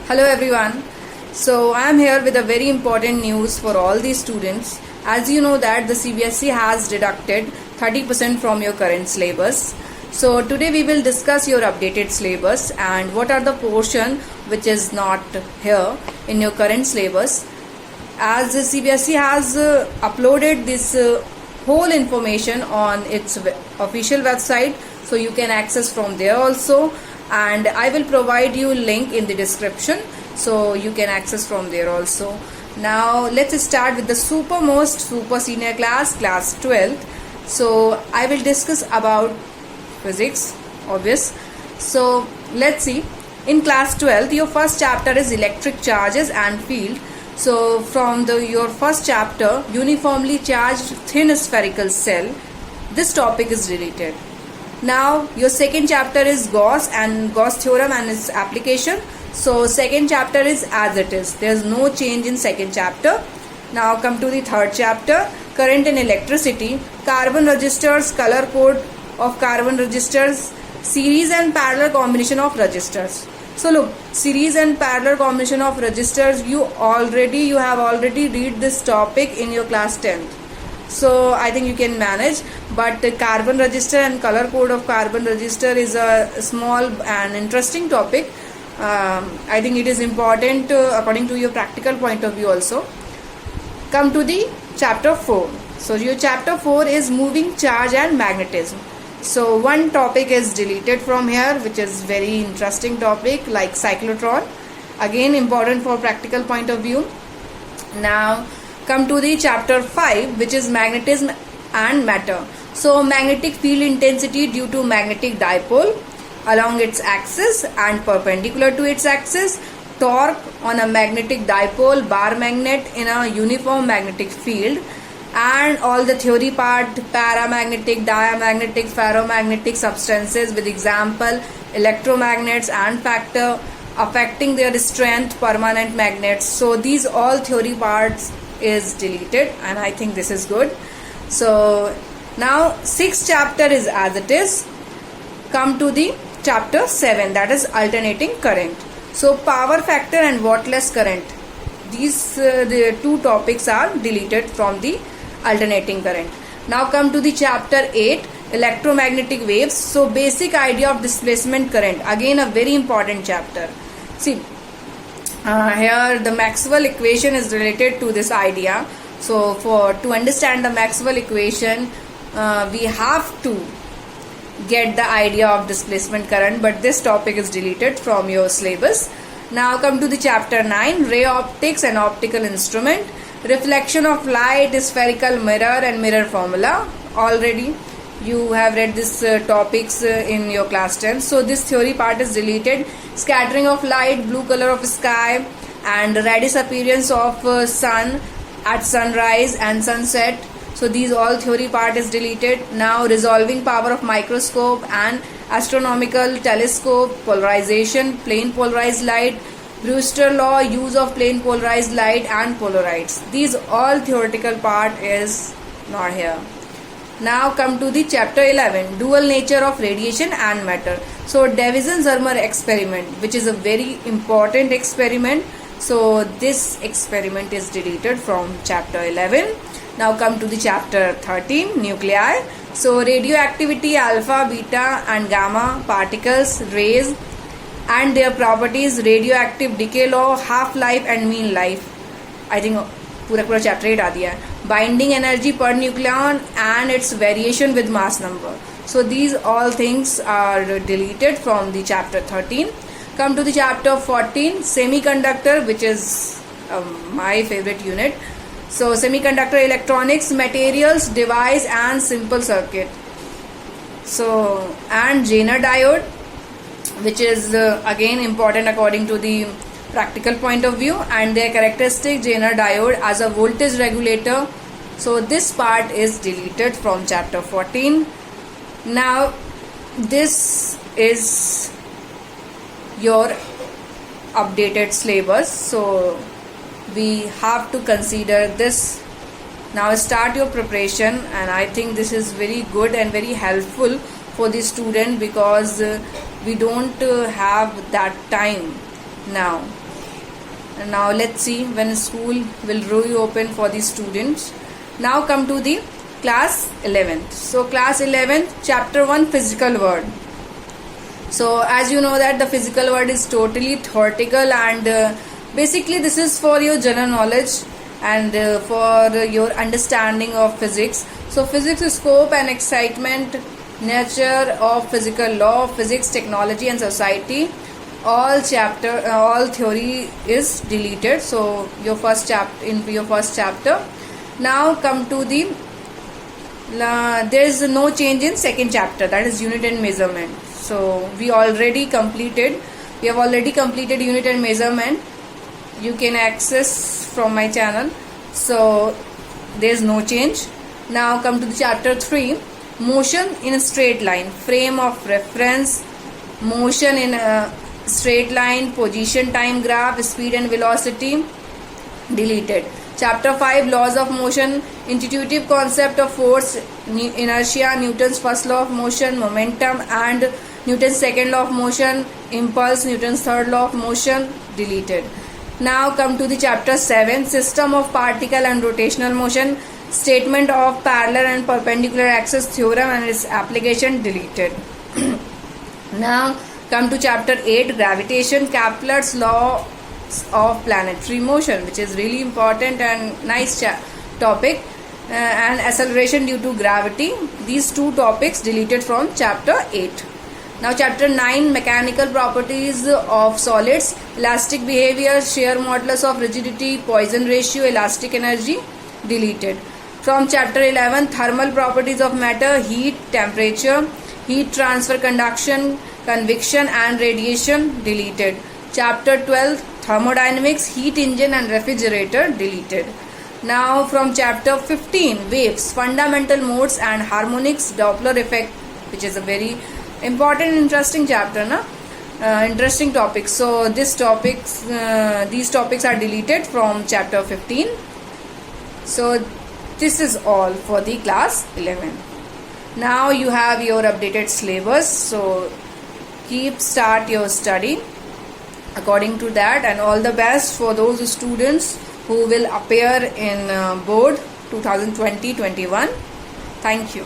Hello everyone. So I am here with a very important news for all the students. As you know that the CBSE has deducted 30% from your current syllabus. So today we will discuss your updated syllabus and what are the portion which is not here in your current syllabus. As the CBSE has uploaded this whole information on its official website, so you can access from there also, and I will provide you link in the description so you can access from there also. Now let's start with the super senior class 12th. So I will discuss about physics, obvious. So let's see. In class 12th, your first chapter is electric charges and field. So from your first chapter, uniformly charged thin spherical cell, this topic is deleted. Now your second chapter is Gauss theorem and its application. So second chapter is as it is. There is no change in second chapter. Now come to the third chapter, current and electricity, carbon resistors, color code of carbon resistors, series and parallel combination of resistors. So look, series and parallel combination of resistors, you have already read this topic in your class 10th. So I think you can manage, but the carbon resistor and color code of carbon resistor is a small and interesting topic. I think it is important according to your practical point of view also. Come to the chapter 4. So your chapter 4 is moving charge and magnetism. So one topic is deleted from here, which is very interesting topic like cyclotron. Again important for practical point of view. Now come to the chapter 5, which is magnetism and matter. So magnetic field intensity due to magnetic dipole along its axis and perpendicular to its axis, torque on a magnetic dipole bar magnet in a uniform magnetic field, and all the theory part, paramagnetic, diamagnetic, ferromagnetic substances with example electromagnets and factor affecting their strength, permanent magnets. So these all theory parts is deleted, and I think this is good. So now sixth chapter is as it is. Come to the chapter 7, that is alternating current. So power factor and wattless current, these the two topics are deleted from the alternating current. Now come to the chapter 8, electromagnetic waves. So basic idea of displacement current, again a very important chapter. See, here the Maxwell equation is related to this idea. So to understand the Maxwell equation, we have to get the idea of displacement current, but this topic is deleted from your syllabus. Now come to the chapter 9, ray optics and optical instrument, reflection of light, spherical mirror and mirror formula. Already you have read this topics in your class 10. So this theory part is deleted. Scattering of light, blue color of sky, and reddish appearance of sun at sunrise and sunset. So these all theory part is deleted. Now resolving power of microscope and astronomical telescope, polarization, plane polarized light, Brewster law, use of plane polarized light and polarites. These all theoretical part is not here. Now come to the chapter 11, dual nature of radiation and matter. So Davison-Zermer experiment, which is a very important experiment. So this experiment is deleted from chapter 11. Now come to the chapter 13, nuclei. So radioactivity, alpha, beta and gamma particles, rays and their properties, radioactive decay law, half life and mean life. I think पूरा chapter 8 आ दिया है. Binding energy per nucleon and its variation with mass number. So these all things are deleted from the chapter 13. Come to the chapter 14, semiconductor, which is my favorite unit. So semiconductor electronics, materials, device and simple circuit. So and Zener diode, which is again important according to the practical point of view, and their characteristic, Zener diode as a voltage regulator. So this part is deleted from chapter 14. Now this is your updated syllabus, so we have to consider this. Now start your preparation, and I think this is very good and very helpful for the student because we don't have that time now. And now let's see when school will reopen for the students. Now come to the class 11th. So class 11th, chapter 1, physical world. So as you know that the physical world is totally theoretical, and basically this is for your general knowledge and for your understanding of physics. So physics scope and excitement, nature of physical law, physics, technology and society. All theory is deleted. So your first chapter. Now come to the there is no change in second chapter, that is unit and measurement. So we have already completed unit and measurement. You can access from my channel, so there is no change. Now come to the chapter 3, motion in a straight line, frame of reference, motion in a straight line, position, time graph, speed and velocity, deleted. Chapter 5, laws of motion, intuitive concept of force, inertia, Newton's first law of motion, momentum and Newton's second law of motion, impulse, Newton's third law of motion, deleted. Now come to the chapter 7, system of particle and rotational motion, statement of parallel and perpendicular axis theorem and its application, deleted. Now come to chapter 8, gravitation, Kepler's law of planetary motion, which is really important and nice topic, and acceleration due to gravity. These two topics deleted from chapter 8. Now chapter 9, mechanical properties of solids, elastic behavior, shear modulus of rigidity, Poisson ratio, elastic energy, deleted. From chapter 11, thermal properties of matter, heat, temperature, heat transfer, conduction, convection and radiation, deleted. Chapter 12, thermodynamics, heat engine and refrigerator, deleted. Now from chapter 15, waves, fundamental modes and harmonics, Doppler effect, which is a very important interesting chapter, interesting topic. So these topics are deleted from chapter 15. So this is all for the class 11. Now you have your updated syllabus, so start your study according to that, and all the best for those students who will appear in board 2020-21. Thank you.